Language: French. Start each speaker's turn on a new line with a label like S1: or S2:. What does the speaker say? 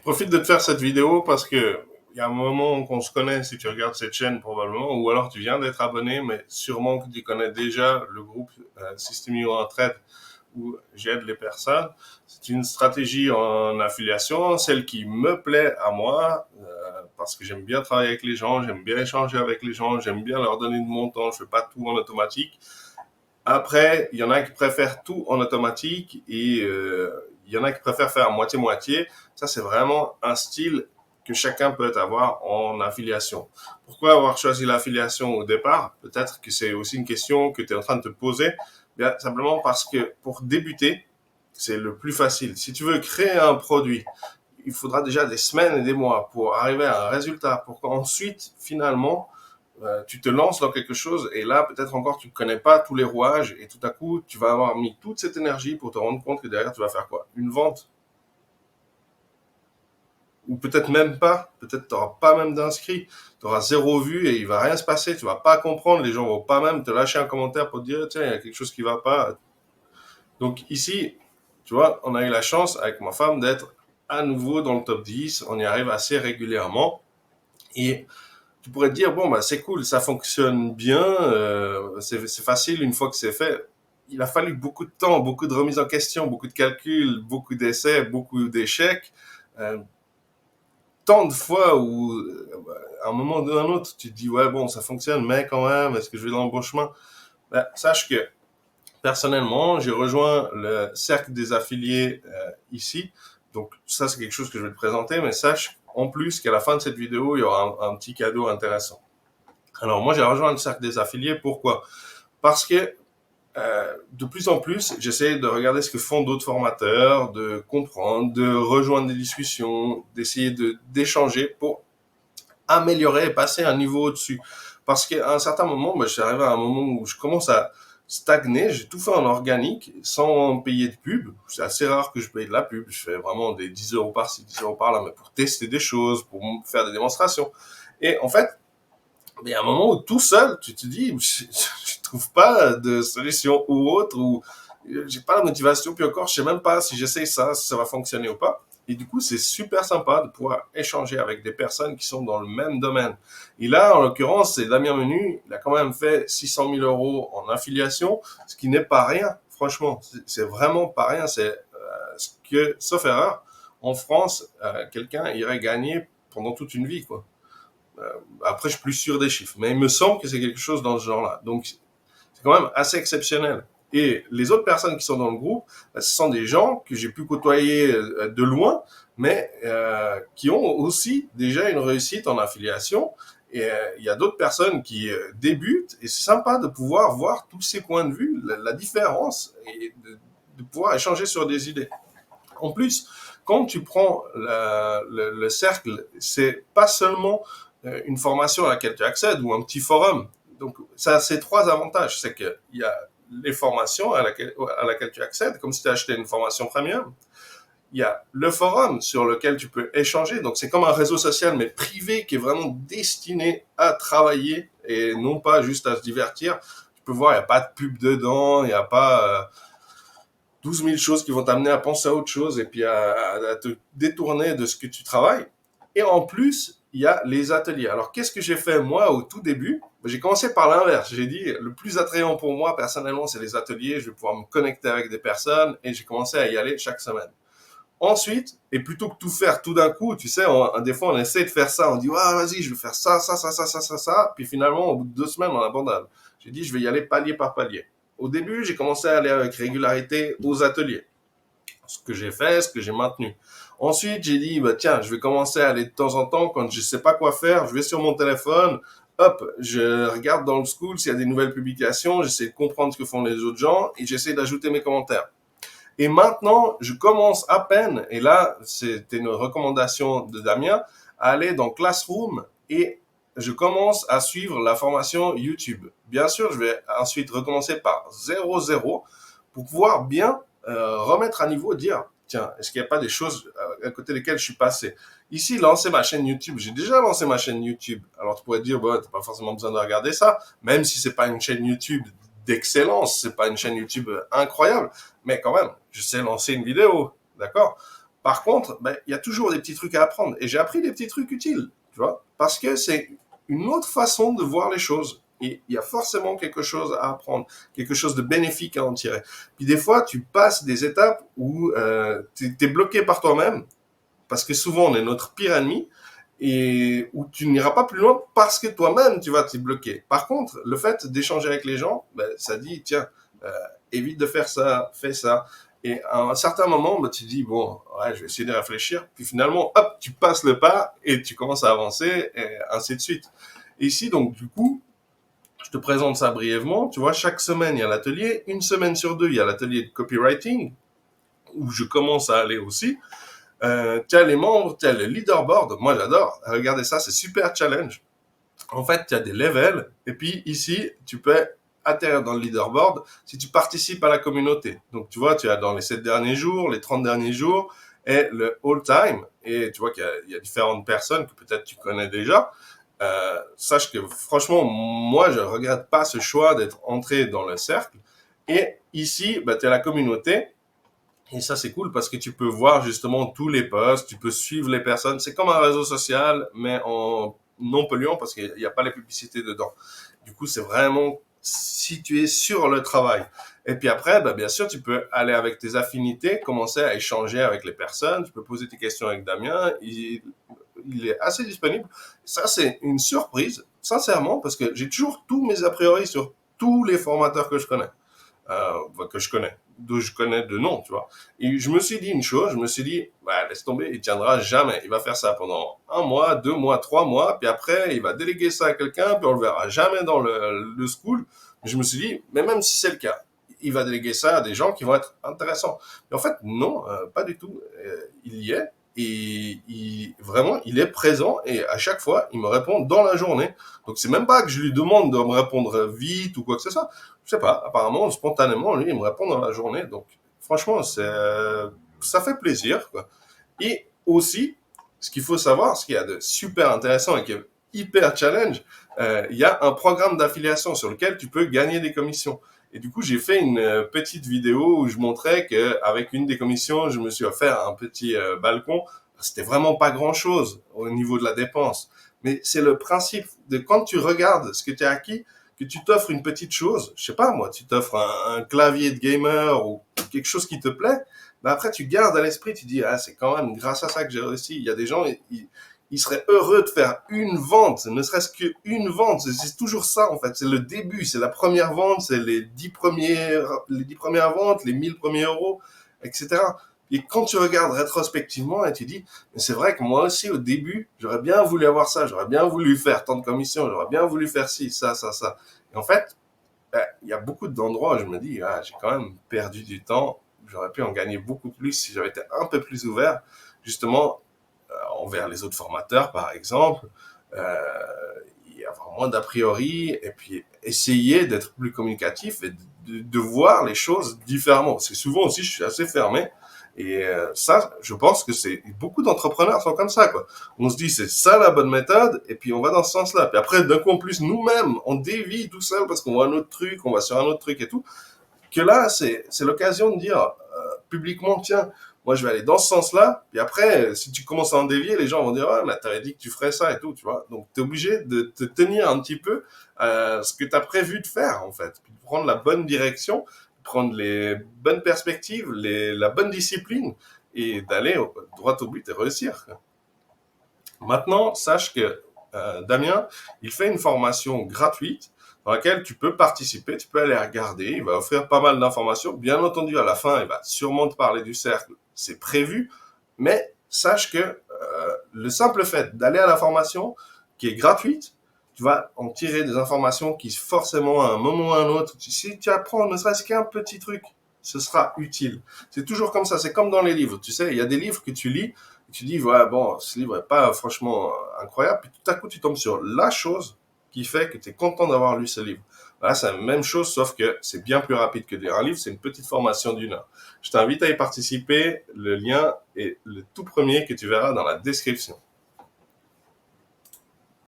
S1: profite de te faire cette vidéo parce que il y a un moment qu'on se connaît si tu regardes cette chaîne probablement, ou alors tu viens d'être abonné, mais sûrement que tu connais déjà le groupe Systemio Entraide où j'aide les personnes. C'est une stratégie en affiliation, celle qui me plaît à moi, parce que j'aime bien travailler avec les gens, j'aime bien échanger avec les gens, j'aime bien leur donner de mon temps, je fais pas tout en automatique. Après, il y en a qui préfèrent tout en automatique et il y en a qui préfèrent faire moitié-moitié. Ça, c'est vraiment un style que chacun peut avoir en affiliation. Pourquoi avoir choisi l'affiliation au départ? Peut-être que c'est aussi une question que tu es en train de te poser. Bien, simplement parce que pour débuter, c'est le plus facile. Si tu veux créer un produit, il faudra déjà des semaines et des mois pour arriver à un résultat, pour qu'ensuite, finalement, tu te lances dans quelque chose et là, peut-être encore, tu ne connais pas tous les rouages et tout à coup, tu vas avoir mis toute cette énergie pour te rendre compte que derrière, tu vas faire quoi? Une vente? Ou peut-être même pas, peut-être tu n'auras pas même d'inscrits, tu auras zéro vue et il va rien se passer, tu vas pas comprendre, les gens vont pas même te lâcher un commentaire pour te dire, tiens, il y a quelque chose qui va pas. Donc ici, tu vois, on a eu la chance avec ma femme d'être à nouveau dans le top 10, on y arrive assez régulièrement et tu pourrais te dire, bon, bah, c'est cool, ça fonctionne bien, c'est facile une fois que c'est fait. Il a fallu beaucoup de temps, beaucoup de remises en question, beaucoup de calculs, beaucoup d'essais, beaucoup d'échecs. Euh, Tant de fois où, à un moment ou à un autre, tu te dis, ouais, bon, ça fonctionne, mais quand même, est-ce que je vais dans le bon chemin? Ben, sache que, personnellement, j'ai rejoint le cercle des affiliés ici. Donc, ça, c'est quelque chose que je vais te présenter, mais sache en plus qu'à la fin de cette vidéo, il y aura un petit cadeau intéressant. Alors moi, j'ai rejoint le cercle des affiliés. Pourquoi? Parce que de plus en plus, j'essaie de regarder ce que font d'autres formateurs, de comprendre, de rejoindre des discussions, d'essayer d'échanger pour améliorer et passer un niveau au-dessus. Parce qu'à un certain moment, je suis arrivé à un moment où je commence à stagner. J'ai tout fait en organique, sans payer de pub. C'est assez rare que je paye de la pub. Je fais vraiment des 10 euros par-ci, 10 euros par-là, mais pour tester des choses, pour faire des démonstrations. Et en fait, il y a un moment où tout seul, tu te dis, je trouve pas de solution ou autre, ou j'ai pas la motivation, puis encore, je sais même pas si j'essaye ça, si ça va fonctionner ou pas. Et du coup, c'est super sympa de pouvoir échanger avec des personnes qui sont dans le même domaine. Et là, en l'occurrence, c'est Damien Menu. Il a quand même fait 600 000 euros en affiliation, ce qui n'est pas rien. Franchement, c'est vraiment pas rien. C'est ce que, sauf erreur, en France, quelqu'un irait gagner pendant toute une vie, quoi. Après, je suis plus sûr des chiffres, mais il me semble que c'est quelque chose dans ce genre-là. Donc, c'est quand même assez exceptionnel. Et les autres personnes qui sont dans le groupe, ce sont des gens que j'ai pu côtoyer de loin, mais qui ont aussi déjà une réussite en affiliation. Et il y a d'autres personnes qui débutent, et c'est sympa de pouvoir voir tous ces points de vue, la différence, et de pouvoir échanger sur des idées. En plus, quand tu prends le cercle, c'est pas seulement une formation à laquelle tu accèdes ou un petit forum. Donc, ça a ces trois avantages. C'est qu'il y a les formations à laquelle tu accèdes, comme si tu achetais une formation premium. Il y a le forum sur lequel tu peux échanger. Donc, c'est comme un réseau social, mais privé, qui est vraiment destiné à travailler et non pas juste à se divertir. Tu peux voir, il n'y a pas de pub dedans, il n'y a pas 12 000 choses qui vont t'amener à penser à autre chose et puis à te détourner de ce que tu travailles. Et en plus, il y a les ateliers. Alors, qu'est-ce que j'ai fait moi au tout début? J'ai commencé par l'inverse. J'ai dit, le plus attrayant pour moi, personnellement, c'est les ateliers. Je vais pouvoir me connecter avec des personnes et j'ai commencé à y aller chaque semaine. Ensuite, et plutôt que tout faire tout d'un coup, tu sais, des fois, on essaie de faire ça. On dit, ah, vas-y, je vais faire ça, ça, ça, ça, ça, ça, ça. Puis finalement, au bout de 2 semaines, on abandonne. J'ai dit, je vais y aller palier par palier. Au début, j'ai commencé à aller avec régularité aux ateliers. Ce que j'ai fait, ce que j'ai maintenu. Ensuite, j'ai dit, bah, tiens, je vais commencer à aller de temps en temps quand je sais pas quoi faire. Je vais sur mon téléphone. Hop, je regarde dans le school s'il y a des nouvelles publications. J'essaie de comprendre ce que font les autres gens et j'essaie d'ajouter mes commentaires. Et maintenant, je commence à peine, et là, c'était une recommandation de Damien, à aller dans Classroom et je commence à suivre la formation YouTube. Bien sûr, je vais ensuite recommencer par 0,0 pour pouvoir bien remettre à niveau, dire, tiens, est-ce qu'il n'y a pas des choses à côté desquelles je suis passé? Ici, lancer ma chaîne YouTube. J'ai déjà lancé ma chaîne YouTube. Alors, tu pourrais te dire, bon, t'as pas forcément besoin de regarder ça, même si c'est pas une chaîne YouTube d'excellence, c'est pas une chaîne YouTube incroyable, mais quand même, je sais lancer une vidéo, d'accord? Par contre, ben, il y a toujours des petits trucs à apprendre. Et j'ai appris des petits trucs utiles, tu vois, parce que c'est une autre façon de voir les choses. Et il y a forcément quelque chose à apprendre, quelque chose de bénéfique à en tirer. Puis des fois, tu passes des étapes où tu es bloqué par toi-même, parce que souvent on est notre pire ennemi, et où tu n'iras pas plus loin parce que toi-même tu vas t'y bloquer. Par contre, le fait d'échanger avec les gens, ben, ça dit, tiens, euh, évite de faire ça, fais ça. Et à un certain moment, ben, tu dis, bon, ouais, je vais essayer de réfléchir. Puis finalement, hop, tu passes le pas et tu commences à avancer, et ainsi de suite. Et ici, donc, du coup, je te présente ça brièvement. Tu vois, chaque semaine, il y a l'atelier. Une semaine sur deux, il y a l'atelier de copywriting, où je commence à aller aussi. Tu as les membres, tu as le leaderboard. Moi, j'adore. Regardez ça, c'est super challenge. En fait, tu as des levels. Et puis, ici, tu peux atterrir dans le leaderboard si tu participes à la communauté. Donc, tu vois, tu as dans les 7 derniers jours, les 30 derniers jours et le all time. Et tu vois qu'il y a différentes personnes que peut-être tu connais déjà. Sache que franchement, moi, je regrette pas ce choix d'être entré dans le cercle. Et ici, bah, tu as la communauté. Et ça, c'est cool parce que tu peux voir justement tous les posts, tu peux suivre les personnes. C'est comme un réseau social, mais en non polluant parce qu'il n'y a pas les publicités dedans. Du coup, c'est vraiment situé sur le travail. Et puis après, bah, bien sûr, tu peux aller avec tes affinités, commencer à échanger avec les personnes. Tu peux poser tes questions avec Damien. Il est assez disponible. Ça, c'est une surprise, sincèrement, parce que j'ai toujours tous mes a priori sur tous les formateurs que je connais. D'où je connais de nom, tu vois. Et je me suis dit une chose, je me suis dit, ouais, laisse tomber, il tiendra jamais. Il va faire ça pendant 1 mois, 2 mois, 3 mois, puis après, il va déléguer ça à quelqu'un, puis on le verra jamais dans le school. Je me suis dit, mais même si c'est le cas, il va déléguer ça à des gens qui vont être intéressants. Mais en fait, non, pas du tout. Il y est, et vraiment, il est présent, et à chaque fois, il me répond dans la journée. Donc, c'est même pas que je lui demande de me répondre vite ou quoi que ce soit. Je sais pas, apparemment, spontanément, lui, il me répond dans la journée. Donc, franchement, ça fait plaisir, quoi. Et aussi, ce qu'il faut savoir, ce qu'il y a de super intéressant et qui est hyper challenge, il y a un programme d'affiliation sur lequel tu peux gagner des commissions. Et du coup, j'ai fait une petite vidéo où je montrais qu'avec une des commissions, je me suis offert un petit balcon. C'était vraiment pas grand-chose au niveau de la dépense. Mais c'est le principe de quand tu regardes ce que tu as acquis, que tu t'offres une petite chose, je sais pas moi, tu t'offres un clavier de gamer ou quelque chose qui te plaît, mais après tu gardes à l'esprit, tu dis, ah, c'est quand même grâce à ça que j'ai réussi. Il y a des gens, ils seraient heureux de faire une vente, ne serait-ce qu'une vente. C'est toujours ça, en fait. C'est le début, c'est la première vente, c'est les 10 premières ventes, les 1000 premiers euros, etc. Et quand tu regardes rétrospectivement et tu dis, mais c'est vrai que moi aussi, au début, j'aurais bien voulu avoir ça, j'aurais bien voulu faire tant de commissions, j'aurais bien voulu faire ci, ça, ça, ça. Et en fait, il y a beaucoup d'endroits où je me dis, ah, j'ai quand même perdu du temps, j'aurais pu en gagner beaucoup plus si j'avais été un peu plus ouvert, justement, envers les autres formateurs, par exemple, y avoir moins d'a priori, et puis essayer d'être plus communicatif et de voir les choses différemment. Parce que souvent aussi, je suis assez fermé. Et ça, je pense que c'est beaucoup d'entrepreneurs sont comme ça, quoi. On se dit c'est ça la bonne méthode, et puis on va dans ce sens-là. Puis après, d'un coup en plus, nous-mêmes, on dévie tout seul parce qu'on voit un autre truc, on va sur un autre truc et tout. Que là, c'est l'occasion de dire publiquement, tiens, moi je vais aller dans ce sens-là. Puis après, si tu commences à en dévier, les gens vont dire, ouais, mais t'avais dit que tu ferais ça et tout, tu vois. Donc t'es obligé de te tenir un petit peu ce que t'as prévu de faire, en fait. Puis de prendre la bonne direction, prendre les bonnes perspectives, la bonne discipline et d'aller droit au but et réussir. Maintenant, sache que Damien, il fait une formation gratuite dans laquelle tu peux participer, tu peux aller regarder, il va offrir pas mal d'informations. Bien entendu, à la fin, il va sûrement te parler du cercle, c'est prévu, mais sache que le simple fait d'aller à la formation, qui est gratuite, tu vas en tirer des informations qui forcément à un moment ou à un autre, si tu apprends ne serait-ce qu'un petit truc, ce sera utile. C'est toujours comme ça, c'est comme dans les livres, tu sais, il y a des livres que tu lis, et tu dis, ouais, bon, ce livre est pas franchement incroyable, puis tout à coup tu tombes sur la chose qui fait que tu es content d'avoir lu ce livre. Là, c'est la même chose, sauf que c'est bien plus rapide que de lire un livre, c'est une petite formation d'1 heure. Je t'invite à y participer, le lien est le tout premier que tu verras dans la description.